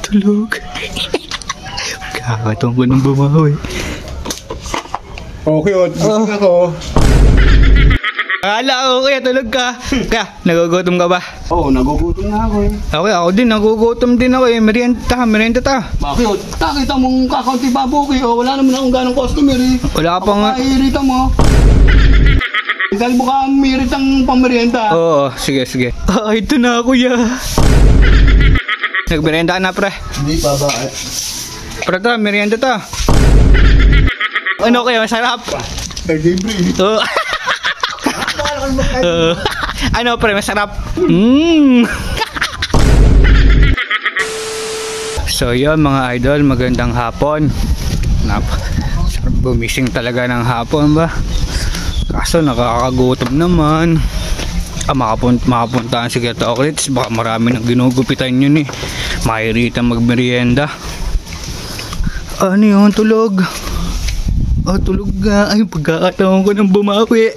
Tulog. Kakatong ko ng bumawi. Okay, gising ako. Akala ko kaya tulog ka. Kaya, nagugutom ka ba? Oo, nagugutom na ako eh. Okay, ako din, nagugutom din ako eh. Merienda ta. Bakit? Nakita mong kakaunti babuki o wala naman akong ganong customer eh. Wala pa nga. Irita mo. Dahil baka mirit ang pamerienda. Oo, sige. Ito na kuya. Nagmerienda na pre. Hindi pa ba? Pre ta, merienda ta. Ano kaya, masarap? Nag-libre. Oo. Ano pre, masarap? So yun mga idol, magandang hapon. Sarap bumising talaga ng hapon ba? Kaso nakakagutom naman. Makapuntaan si Kuya Oklits. Baka marami nang ginugupitan yun eh. Mahirita magmerienda. Ano yun, tulog? Oh, tulog nga. Ay, pagkakataon ko ng bumawi.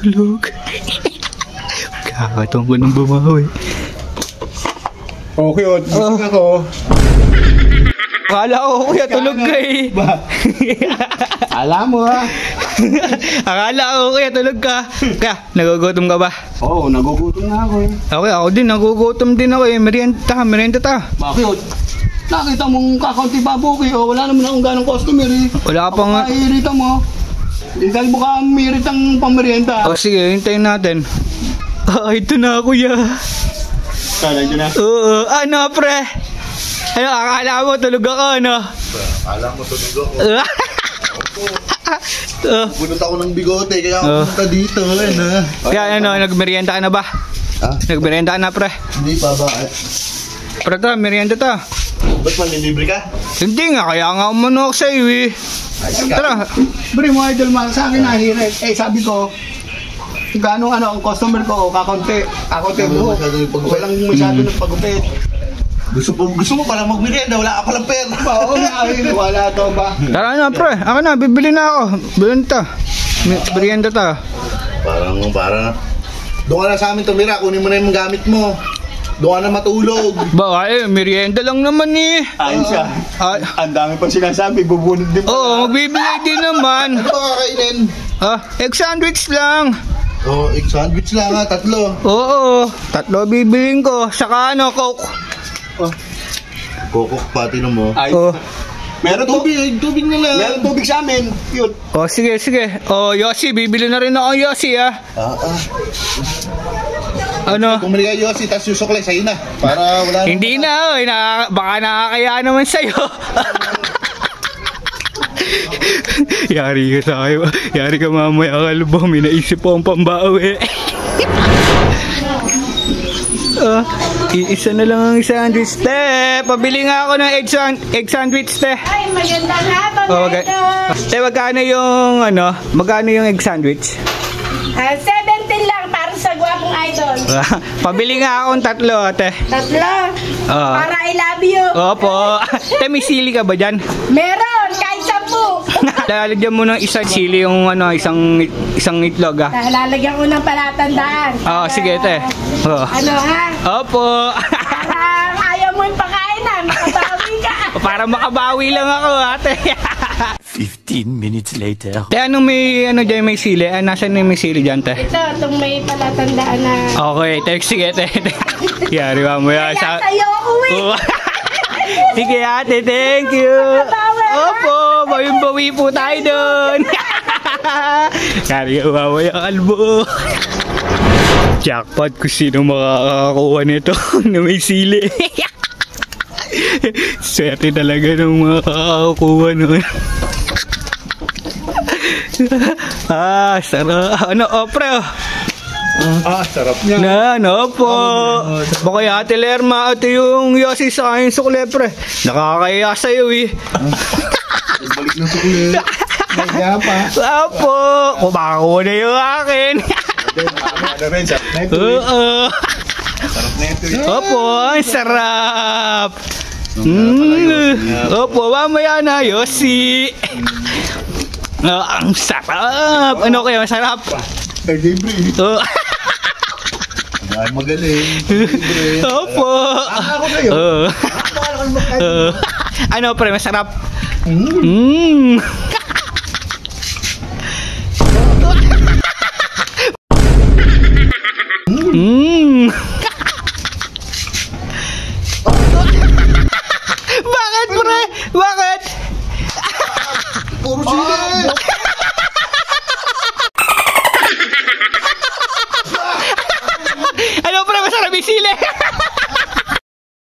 Tulog. Pagkakataon ko ng bumawi. Okay, gising ako. Akala ko kuya tulog ka eh. Alam mo ha. Akala ko kuya tulog ka. Kaya, nagugutom ka ba? Oo, nagugutom na ako eh. Okay, ako din, nagugutom din ako eh. Merienda ta. Bakit? Nakita mong kakaunti babuki o wala naman akong ganong customer eh. Wala pa nga. Irita mo. Dahil baka mirit ang pamerienda. O sige, hintayin natin. Ito na kuya. Kala nyo na? Oo, ano pre? Ano, akala mo tulog ako, ano? Akala mo tulog ako. Bunot ako ng bigote, kaya ako punta dito. Kaya ano, nagmerienda ka na ba? Ha? Nagmerienda ka na pre? Hindi pa ba? Pre ta, merienda ta. Ba't manlilibre ka? Hindi nga, kaya nga umano ako sa iyo eh. Tara. Bre mo idol man sa akin nahirit. Eh sabi ko, gano'ng ang customer ko, kakonti mo. Walang masyado ng pagupit. Gusto mo palang magmerienda, wala ka palang pera. Oo nga, wala to ba? Tara na pre, ako na, bibili na ako. Bilhin ta. Merienda ta. Parang. Doon ka na sa amin tumira, kunin mo na yung gamit mo. Doon ka na matulog. Ba, merienda lang naman eh. Ayun siya. Ang dami pang sinasabi, bubunod din mo. Oo, magbibigay din naman. Ano ba kakainin? Egg sandwich lang. Oh, egg sandwich lang ha, 3. Oo, 3 bibiliin ko. Saka ano, Coke. Kokok pati na mo. Ay, Oh. meron Tubig na lang. Meron tubig sa amin. Cute. Oh, sige. Oh, Yossi, bibili na rin ako Yossi ah. Ano? Kung mali kayo si tas yung suklay sa'yo na. Para wala. Hindi na, baka nakakaya naman sa'yo. Yari ka sa akin. Yari ka mamaya kalbo. May naisip po ang pambawi. Iisa na lang ang sandwich, te. Pabili nga ako ng egg sandwich, te. Ay, magandang hapon, Okay. Te, magkano yung egg sandwich? 17 lang para sa gwapong idol. Pabili nga akong 3, te. 3. Ah. Para I love you. Opo. Te, may sili ka ba dyan? Meron, kahit 10. Lalagyan mo ng isang sili yung isang itlog ah. Lalagyan ko ng palatandaan. Sige, te. Ano ha? Opo. Parang ayaw mo yung pagkainan, makabawi ka. Para makabawi lang ako, ate. 15 minutes later. Te, anong dyan may sili? Nasaan yung may sili dyan, te? Ito, itong may palatandaan na. Okay, te, sige, te. Yari ba mo yan? Kaya sa'yo ako eh. Sige, ate, thank you. Opo, bawi po tayo doon. Yari ka ba mo yung kalbo? Jackpot kung sino makakakuha nito na may sili. Swerte talaga nung makakakuha nun. Sarap. Ano, pre? Sarap niya. Ano po? Baka Ate Lerma at yung Yossi sa akin sukle, pre. Nakakaya sa'yo eh. Balik ng sukli. Kaya pa. Opo. Kumakuha na yung akin. Ano rin, sarap na ito. Oo. Sarap na ito. Opo, ang sarap. Opo, mamaya na, Yossi. Ang sarap. Ano kaya masarap? Nag-libre. Ay, magaling. Opo. Ako kayo. Ano pre, masarap? Mm. Bakit pre? Bakit? Puro sili.